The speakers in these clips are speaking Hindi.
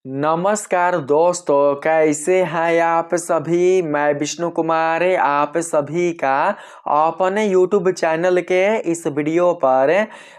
नमस्कार दोस्तों, कैसे हैं आप सभी। मैं विष्णु कुमार आप सभी का अपने YouTube चैनल के इस वीडियो पर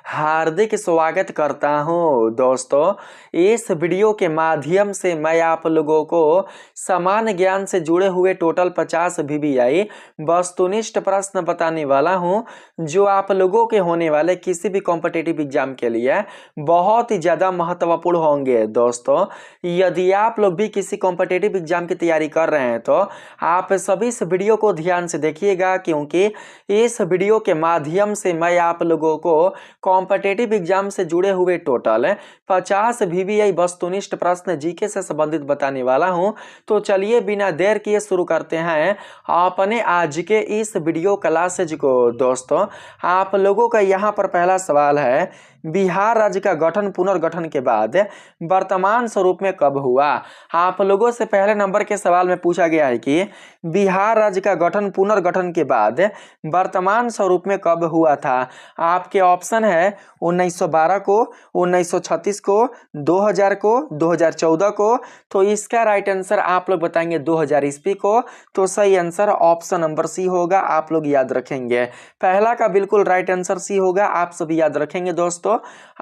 हार्दिक स्वागत करता हूं। दोस्तों, इस वीडियो के माध्यम से मैं आप लोगों को समान ज्ञान से जुड़े हुए टोटल 50 VBI वस्तुनिष्ठ प्रश्न बताने वाला हूं, जो आप लोगों के होने वाले किसी भी कॉम्पिटिटिव एग्जाम के लिए बहुत ही ज़्यादा महत्वपूर्ण होंगे। दोस्तों, यदि आप लोग भी किसी कॉम्पिटिटिव एग्जाम की तैयारी कर रहे हैं तो आप सभी इस वीडियो को ध्यान से देखिएगा, क्योंकि इस वीडियो के माध्यम से मैं आप लोगों को कॉम्पिटिटिव एग्जाम से जुड़े हुए टोटल 50 VBI वस्तुनिष्ठ प्रश्न जीके से संबंधित बताने वाला हूं। तो चलिए बिना देर किए शुरू करते हैं अपने आज के इस वीडियो क्लासेज को। दोस्तों, आप लोगों का यहाँ पर पहला सवाल है, बिहार राज्य का गठन पुनर्गठन के बाद वर्तमान स्वरूप में कब हुआ। आप लोगों से पहले नंबर के सवाल में पूछा गया है कि बिहार राज्य का गठन पुनर्गठन के बाद वर्तमान स्वरूप में कब हुआ था। आपके ऑप्शन है 1912 को, 1936 को, 2000 को, 2014 को। तो इसका राइट आंसर आप लोग बताएंगे 2000 ईस्वी को। तो सही आंसर ऑप्शन नंबर सी होगा, आप लोग याद रखेंगे। पहला का बिल्कुल राइट आंसर सी होगा, आप सभी याद रखेंगे। दोस्तों,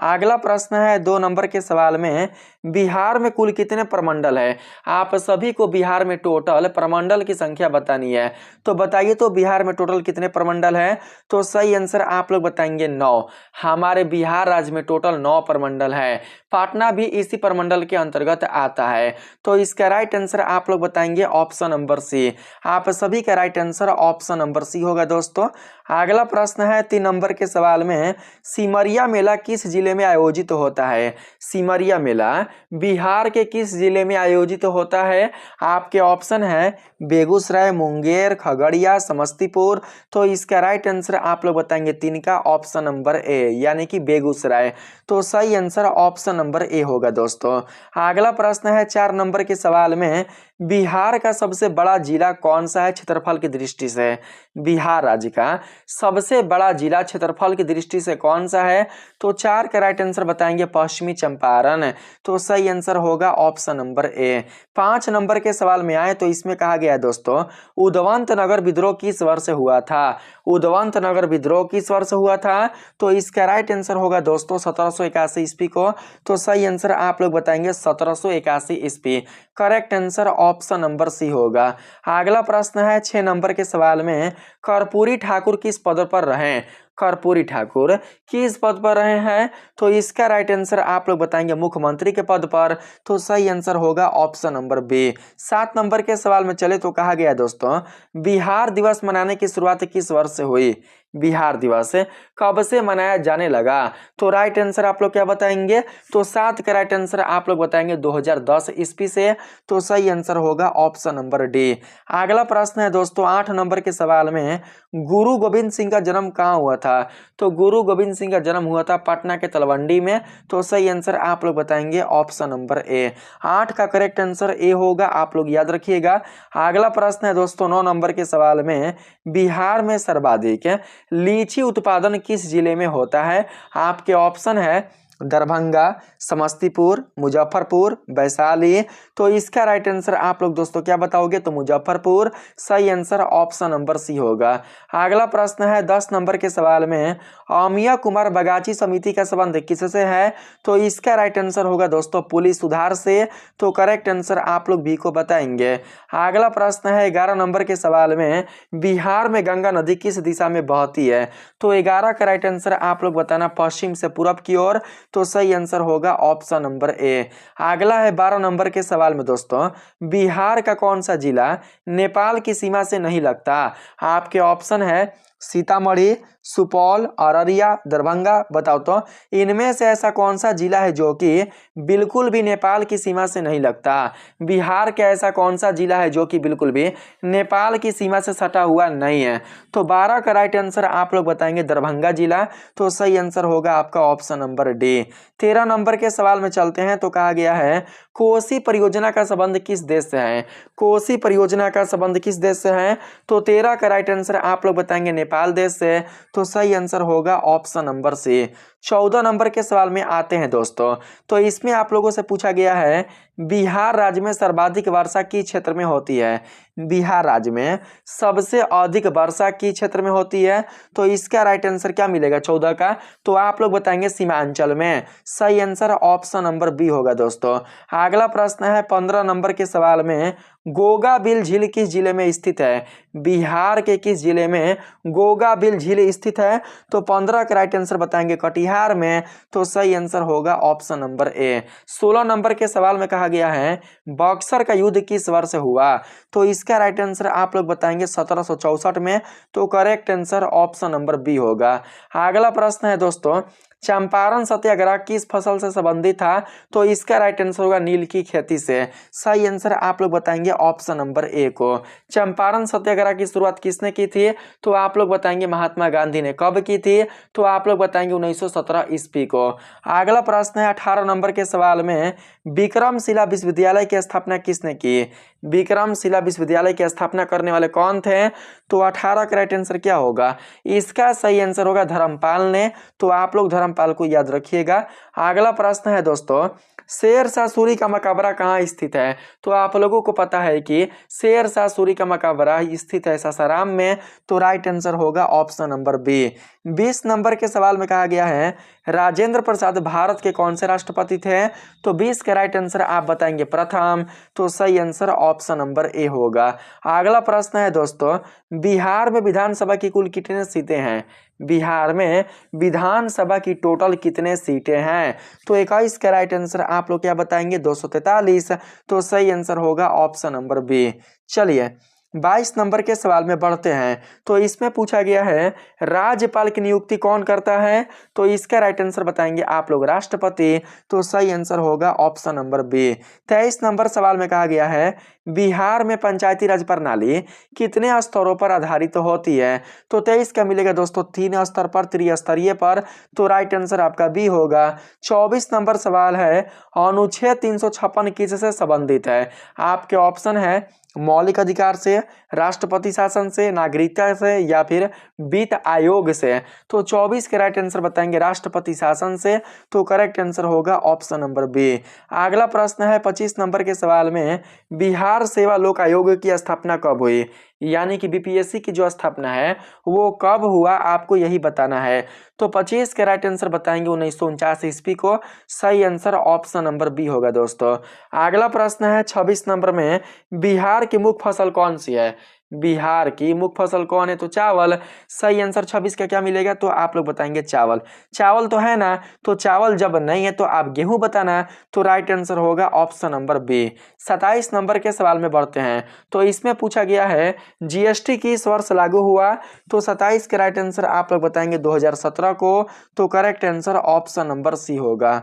अगला प्रश्न है 2 नंबर के सवाल में, बिहार में कुल कितने प्रमंडल है। आप सभी को बिहार में टोटल प्रमंडल की संख्या बतानी है। तो बताइए, तो बिहार में टोटल कितने प्रमंडल है। तो सही आंसर आप लोग बताएंगे 9। हमारे बिहार राज्य में टोटल 9 प्रमंडल है। पटना भी इसी प्रमंडल के अंतर्गत आता है। तो इसका राइट आंसर आप लोग बताएंगे ऑप्शन नंबर सी। आप सभी का right answer option number C होगा। दोस्तों, अगला प्रश्न है 3 नंबर के सवाल में, सिमरिया मेला किस जिले में आयोजित होता है। सिमरिया मेला बिहार के किस जिले में आयोजित होता है। आपके ऑप्शन है बेगूसराय, मुंगेर, खगड़िया, समस्तीपुर। तो इसका राइट आंसर आप लोग बताएंगे 3 का ऑप्शन नंबर ए, यानी कि बेगूसराय। तो सही आंसर ऑप्शन नंबर ए होगा। दोस्तों, अगला प्रश्न है 4 नंबर के सवाल में, बिहार का सबसे बड़ा जिला कौन सा है क्षेत्रफल की दृष्टि से। बिहार राज्य का सबसे बड़ा जिला क्षेत्रफल की दृष्टि से कौन सा है। तो 4 का राइट आंसर बताएंगे पश्चिमी चंपारण। तो सही आंसर होगा ऑप्शन नंबर ए। 5 नंबर के सवाल में आए तो इसमें कहा गया है दोस्तों, उदवंत नगर विद्रोह किस वर्ष हुआ था। उदवंत नगर विद्रोह किस वर्ष हुआ था। तो इसका राइट आंसर होगा दोस्तों 1781 ईस्वी को। तो सही आंसर आप लोग बताएंगे 1781 ईस्वी। Correct answer option number C होगा। अगला प्रश्न है 6 नंबर के सवाल में, कर्पूरी ठाकुर किस पद पर रहे। कर्पूरी ठाकुर किस पद पर रहे हैं। तो इसका राइट आंसर आप लोग बताएंगे मुख्यमंत्री के पद पर। तो सही आंसर होगा ऑप्शन नंबर बी। 7 नंबर के सवाल में चले तो कहा गया दोस्तों, बिहार दिवस मनाने की शुरुआत किस वर्ष से हुई। बिहार दिवस कब से मनाया जाने लगा। तो राइट आंसर आप लोग क्या बताएंगे। तो 7 का राइट आंसर आप लोग बताएंगे 2010 ईस्वी से। तो सही आंसर होगा ऑप्शन नंबर डी। अगला प्रश्न है दोस्तों 8 नंबर के सवाल में, गुरु गोविंद सिंह का जन्म कहाँ हुआ था। तो गुरु गोविंद सिंह का जन्म हुआ था पटना के तलवंडी में। तो सही आंसर आप लोग बताएंगे ऑप्शन नंबर ए। 8 का करेक्ट आंसर ए होगा, आप लोग याद रखिएगा। अगला प्रश्न है दोस्तों 9 नंबर के सवाल में, बिहार में सर्वाधिक लीची उत्पादन किस जिले में होता है। आपके ऑप्शन है दरभंगा, समस्तीपुर, मुजफ्फरपुर, वैशाली। तो इसका राइट आंसर आप लोग दोस्तों क्या बताओगे। तो मुजफ्फरपुर। सही आंसर ऑप्शन नंबर सी होगा। अगला प्रश्न है 10 नंबर के सवाल में, अमिया कुमार बगाची समिति का संबंध किससे है। तो इसका राइट आंसर होगा दोस्तों पुलिस सुधार से। तो करेक्ट आंसर आप लोग बी को बताएंगे। अगला प्रश्न है 11 नंबर के सवाल में, बिहार में गंगा नदी किस दिशा में बहती है। तो 11 का राइट आंसर आप लोग बताना पश्चिम से पूरब की ओर। तो सही आंसर होगा ऑप्शन नंबर ए। अगला है 12 नंबर के सवाल में दोस्तों, बिहार का कौन सा जिला नेपाल की सीमा से नहीं लगता। आपके ऑप्शन है सीतामढ़ी, सुपौल, अररिया, दरभंगा। बताओ तो इनमें से ऐसा कौन सा जिला है जो कि बिल्कुल भी नेपाल की सीमा से नहीं लगता। बिहार का ऐसा कौन सा जिला है जो कि बिल्कुल भी नेपाल की सीमा से सटा हुआ नहीं है। तो 12 का राइट आंसर आप लोग बताएंगे दरभंगा जिला। तो सही आंसर होगा आपका ऑप्शन नंबर डी। 13 नंबर के सवाल में चलते हैं तो कहा गया है, कोसी परियोजना का संबंध किस देश से है। कोसी परियोजना का संबंध किस देश से है। तो 13 का राइट आंसर आप लोग बताएंगे नेपाल देश से। तो सही आंसर होगा ऑप्शन नंबर सी। 14 नंबर के सवाल में आते हैं दोस्तों। तो इसमें आप लोगों से पूछा गया है बिहार राज्य में सर्वाधिक वर्षा किस क्षेत्र में होती है। बिहार राज्य में सबसे अधिक वर्षा किस क्षेत्र में होती है। तो इसका राइट आंसर क्या मिलेगा 14 का, तो आप लोग बताएंगे सीमांचल में। सही आंसर ऑप्शन नंबर बी होगा दोस्तों। अगला प्रश्न है 15 नंबर के सवाल में गोगाबिल झील किस जिले में स्थित है। बिहार के किस जिले में गोगाबिल झील स्थित है। तो 15 का राइट आंसर बताएंगे कटिहार में। तो सही आंसर होगा ऑप्शन नंबर ए। 16 नंबर के सवाल में कहा गया है बक्सर का युद्ध किस वर्ष हुआ। तो इसका राइट आंसर आप लोग बताएंगे 1764 में। तो correct answer option number B होगा। अगला प्रश्न है दोस्तों चंपारण सत्याग्रह किस फसल से संबंधित था। तो इसका राइट आंसर होगा नील की खेती से। सही आंसर आप लोग बताएंगे ऑप्शन नंबर ए को। चंपारण सत्याग्रह की शुरुआत किसने की थी। तो आप लोग बताएंगे महात्मा गांधी ने। कब की थी। तो आप लोग बताएंगे 1917 ईस्वी को। अगला प्रश्न है 18 नंबर के सवाल में विक्रमशिला विश्वविद्यालय की स्थापना किसने की। विक्रमशिला विश्वविद्यालय की स्थापना करने वाले कौन थे। तो 18 का राइट आंसर क्या होगा। इसका सही आंसर होगा धर्मपाल ने। तो आप लोग धर्मपाल को याद रखिएगा। अगला प्रश्न है दोस्तों शेरशाह सूरी का मकबरा कहाँ स्थित है। तो आप लोगों को पता है कि शेरशाह सूरी का मकबरा स्थित है सासाराम में। तो राइट आंसर होगा ऑप्शन नंबर बी। 20 नंबर के सवाल में कहा गया है राजेंद्र प्रसाद भारत के कौन से राष्ट्रपति थे। तो 20 का राइट आंसर आप बताएंगे प्रथम। तो सही आंसर ऑप्शन नंबर ए होगा। अगला प्रश्न है दोस्तों बिहार में विधानसभा की कुल कितने सीटें हैं। बिहार में विधानसभा की टोटल कितने सीटें हैं। तो 21 का राइट आंसर आप लोग क्या बताएंगे 243। तो सही आंसर होगा ऑप्शन नंबर बी। चलिए 22 नंबर के सवाल में बढ़ते हैं। तो इसमें पूछा गया है राज्यपाल की नियुक्ति कौन करता है। तो इसका राइट आंसर बताएंगे आप लोग राष्ट्रपति। तो सही आंसर होगा ऑप्शन नंबर बी। 23 नंबर सवाल में कहा गया है बिहार में पंचायती राज प्रणाली कितने स्तरों पर आधारित होती है। तो 23 का मिलेगा दोस्तों 3 स्तर पर त्रिस्तरीय पर। तो राइट आंसर आपका बी होगा। 24 नंबर सवाल है अनुच्छेद 356 किससे संबंधित है। आपके ऑप्शन है मौलिक अधिकार से, राष्ट्रपति शासन से, नागरिकता से या फिर वित्त आयोग से। तो 24 के राइट आंसर बताएंगे राष्ट्रपति शासन से। तो करेक्ट आंसर होगा ऑप्शन नंबर बी। अगला प्रश्न है 25 नंबर के सवाल में बिहार सेवा लोक आयोग की स्थापना कब हुई। यानी कि बीपीएससी की जो स्थापना है वो कब हुआ आपको यही बताना है। तो 25 के राइट आंसर बताएंगे 1949 ईस्वी को। सही आंसर ऑप्शन नंबर बी होगा दोस्तों। अगला प्रश्न है 26 नंबर में बिहार की मुख्य फसल कौन सी है। बिहार की मुख्य फसल कौन है। तो चावल। सही आंसर 26 का क्या मिलेगा। तो आप लोग बताएंगे चावल। चावल तो है ना। तो चावल जब नहीं है तो आप गेहूं बताना। तो राइट आंसर होगा ऑप्शन नंबर बी। 27 नंबर के सवाल में बढ़ते हैं। तो इसमें पूछा गया है जीएसटी किस वर्ष लागू हुआ। तो 27 के राइट आंसर आप लोग बताएंगे 2017 को। तो correct answer option number C होगा।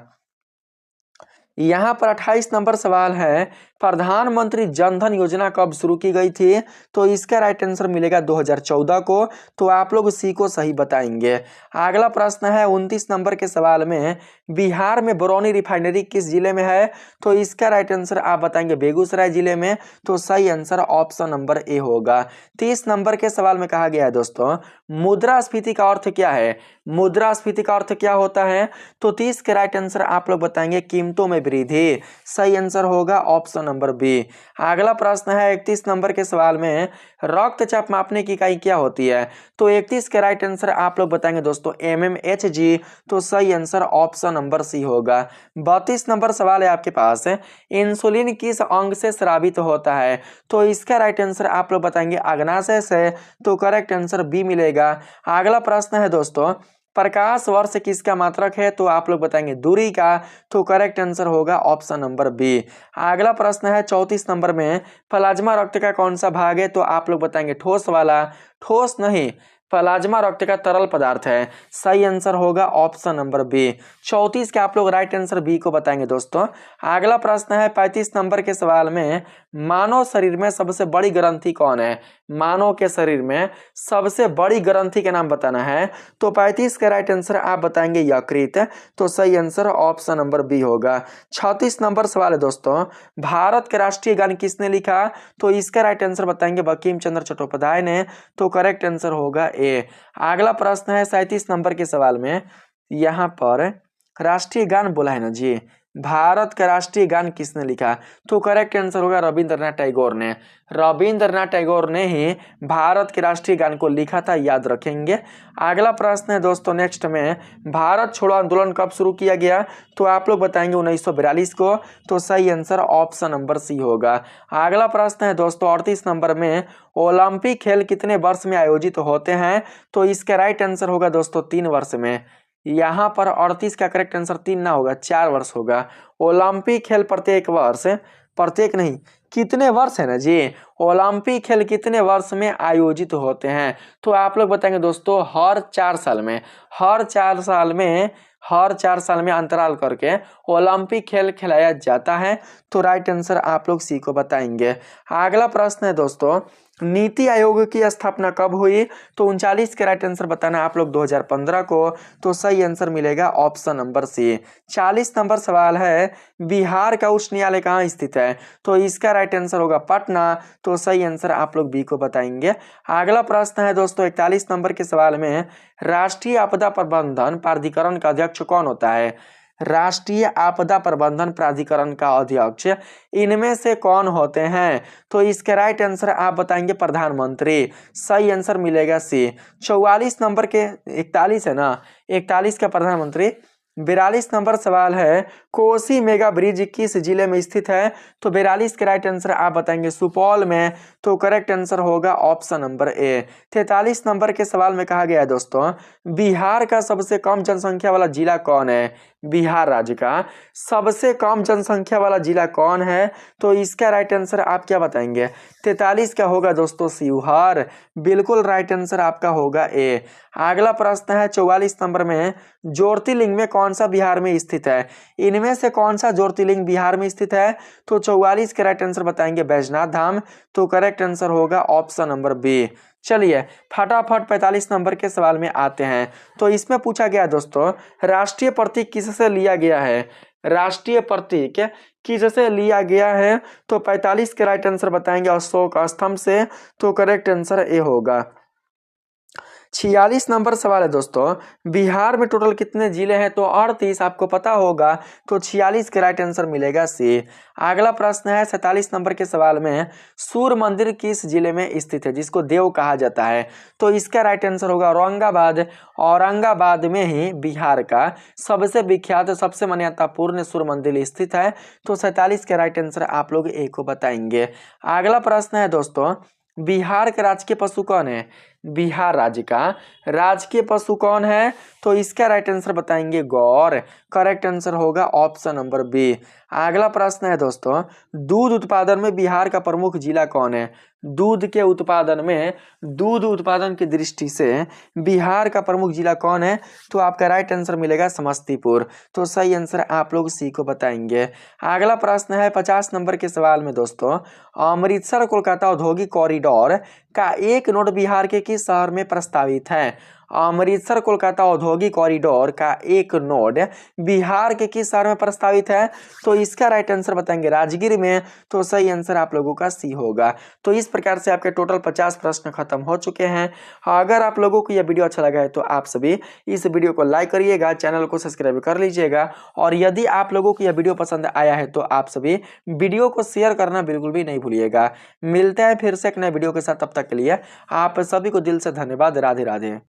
यहाँ पर 28 नंबर सवाल है प्रधानमंत्री जन धन योजना कब शुरू की गई थी। तो इसका राइट आंसर मिलेगा 2014 को। तो आप लोग सी को सही बताएंगे। अगला प्रश्न है 29 नंबर के सवाल में बिहार में बरौनी रिफाइनरी किस जिले में है। तो इसका राइट आंसर आप बताएंगे बेगूसराय जिले में। तो सही आंसर ऑप्शन नंबर ए होगा। 30 नंबर के सवाल में कहा गया है दोस्तों मुद्रास्फीति का अर्थ क्या है। मुद्रास्फीति का अर्थ क्या होता है। तो 30 के राइट आंसर आप लोग बताएंगे कीमतों में वृद्धि। सही आंसर होगा ऑप्शन नंबर बी। अगला प्रश्न है 31 नंबर के सवाल में रक्तचाप मापने की इकाई क्या होती है। तो 31 के राइट आंसर आप लोग बताएंगे दोस्तों mmHg। तो सही आंसर ऑप्शन नंबर सी होगा। 32 नंबर सवाल है आपके पास इंसुलिन किस अंग से स्रावित होता है। तो इसका राइट आंसर आप लोग बताएंगे अग्नाशय से। तो करेक्ट आंसर बी मिलेगा। अगला प्रश्न है दोस्तों प्रकाश वर्ष किसका मात्रक है। तो आप लोग बताएंगे दूरी का। तो करेक्ट आंसर होगा ऑप्शन नंबर बी। अगला प्रश्न है 34 नंबर में प्लाज्मा रक्त का कौन सा भाग है। तो आप लोग बताएंगे ठोस वाला। ठोस नहीं, प्लाज्मा रक्त का तरल पदार्थ है। सही आंसर होगा ऑप्शन नंबर बी। 34 के आप लोग राइट आंसर बी को बताएंगे दोस्तों। अगला प्रश्न है 35 नंबर के सवाल में मानव शरीर में सबसे बड़ी ग्रंथि कौन है। मानव के शरीर में सबसे बड़ी ग्रंथि के नाम बताना है। तो 35 का राइट आंसर आप बताएंगे यकृत। तो सही आंसर ऑप्शन नंबर बी होगा। 36 नंबर सवाल है दोस्तों भारत का राष्ट्रीय गान किसने लिखा। तो इसका राइट आंसर बताएंगे बंकिम चंद्र चट्टोपाध्याय ने। तो करेक्ट आंसर होगा ए। अगला प्रश्न है 37 नंबर के सवाल में यहाँ पर राष्ट्रीय गान बोला है ना जी, भारत का राष्ट्रीय गान किसने लिखा? तो करेक्ट आंसर होगा रविंद्रनाथ टैगोर ने। रविंद्रनाथ टैगोर ने ही भारत के राष्ट्रीय गान को लिखा था, याद रखेंगे। अगला प्रश्न है दोस्तों नेक्स्ट में, भारत छोड़ो आंदोलन कब शुरू किया गया? तो आप लोग बताएंगे 1942 को। तो सही आंसर ऑप्शन नंबर सी होगा। अगला प्रश्न है दोस्तों 38 नंबर में, ओलंपिक खेल कितने वर्ष में आयोजित होते हैं? तो इसका राइट आंसर होगा दोस्तों 3 वर्ष में। यहाँ पर 38 का करेक्ट आंसर 3 ना होगा, 4 वर्ष होगा। ओलंपिक खेल प्रत्येक वर्ष, प्रत्येक नहीं कितने वर्ष है ना जी, ओलंपिक खेल कितने वर्ष में आयोजित होते हैं? तो आप लोग बताएंगे दोस्तों हर 4 साल में, हर 4 साल में, हर 4 साल में अंतराल करके ओलंपिक खेल खिलाया जाता है। तो राइट आंसर आप लोग सी को बताएंगे। अगला प्रश्न है दोस्तों, नीति आयोग की स्थापना कब हुई? तो 39 के राइट आंसर बताना आप लोग 2015 को। तो सही आंसर मिलेगा ऑप्शन नंबर सी। 40 नंबर सवाल है, बिहार का उच्च न्यायालय कहाँ स्थित है? तो इसका राइट आंसर होगा पटना। तो सही आंसर आप लोग बी को बताएंगे। अगला प्रश्न है दोस्तों 41 नंबर के सवाल में, राष्ट्रीय आपदा प्रबंधन प्राधिकरण का अध्यक्ष कौन होता है? राष्ट्रीय आपदा प्रबंधन प्राधिकरण का अध्यक्ष इनमें से कौन होते हैं? तो इसके राइट आंसर आप बताएंगे प्रधानमंत्री। सही आंसर मिलेगा सी। 44 नंबर के 41 है ना, 41 का प्रधानमंत्री। 42 नंबर सवाल है, कोसी मेगा ब्रिज किस जिले में स्थित है? तो 42 के राइट आंसर आप बताएंगे सुपौल में। तो करेक्ट आंसर होगा ऑप्शन नंबर ए। 43 नंबर के सवाल में कहा गया है दोस्तों, बिहार का सबसे कम जनसंख्या वाला जिला कौन है? बिहार राज्य का सबसे कम जनसंख्या वाला जिला कौन है? तो इसका राइट आंसर आप क्या बताएंगे? 43 का होगा दोस्तों शिवहर। बिल्कुल राइट आंसर आपका होगा ए। अगला प्रश्न है 44 नंबर में, ज्योतिर्लिंग में कौन सा बिहार में स्थित है? इनमें से कौन सा ज्योतिर्लिंग बिहार में स्थित है? तो 44 के राइट आंसर बताएंगे बैजनाथ धाम। तो करेक्ट आंसर होगा ऑप्शन नंबर बी। चलिए फटाफट 45 नंबर के सवाल में आते हैं। तो इसमें पूछा गया दोस्तों, राष्ट्रीय प्रतीक किससे लिया गया है? राष्ट्रीय प्रतीक किससे लिया गया है? तो 45 के राइट आंसर बताएंगे अशोक स्तंभ से। तो करेक्ट आंसर ए होगा। 46 नंबर सवाल है दोस्तों, बिहार में टोटल कितने जिले हैं? तो 38 आपको पता होगा। तो 46 के राइट आंसर मिलेगा सी। अगला प्रश्न है 47 नंबर के सवाल में, सूर्य मंदिर किस जिले में स्थित है जिसको देव कहा जाता है? तो इसका राइट आंसर होगा औरंगाबाद। औरंगाबाद में ही बिहार का सबसे विख्यात, सबसे मान्यतापूर्ण सूर्य मंदिर स्थित है। तो 47 के राइट आंसर आप लोग ए को बताएंगे। अगला प्रश्न है दोस्तों, बिहार का राजकीय पशु कौन है? बिहार राज्य का राजकीय पशु कौन है? तो इसका राइट आंसर बताएंगे गौर। करेक्ट आंसर होगा ऑप्शन नंबर बी। अगला प्रश्न है दोस्तों, दूध उत्पादन में बिहार का प्रमुख जिला कौन है? दूध के उत्पादन में, दूध उत्पादन की दृष्टि से बिहार का प्रमुख जिला कौन है? तो आपका राइट आंसर मिलेगा समस्तीपुर। तो सही आंसर आप लोग सी को बताएंगे। अगला प्रश्न है 50 नंबर के सवाल में दोस्तों, अमृतसर कोलकाता औद्योगिक कॉरिडोर का एक नोड बिहार के किस शहर में प्रस्तावित है? अमृतसर कोलकाता औद्योगिक कॉरिडोर का एक नोड बिहार के किस शहर में प्रस्तावित है? तो इसका राइट आंसर बताएंगे राजगीर में। तो सही आंसर आप लोगों का सी होगा। तो इस प्रकार से आपके टोटल 50 प्रश्न खत्म हो चुके हैं। अगर आप लोगों को यह वीडियो अच्छा लगा है तो आप सभी इस वीडियो को लाइक करिएगा, चैनल को सब्सक्राइब कर लीजिएगा, और यदि आप लोगों को यह वीडियो पसंद आया है तो आप सभी वीडियो को शेयर करना बिल्कुल भी नहीं भूलिएगा। मिलते हैं फिर से एक नए वीडियो के साथ, तब तक के लिए आप सभी को दिल से धन्यवाद। राधे राधे।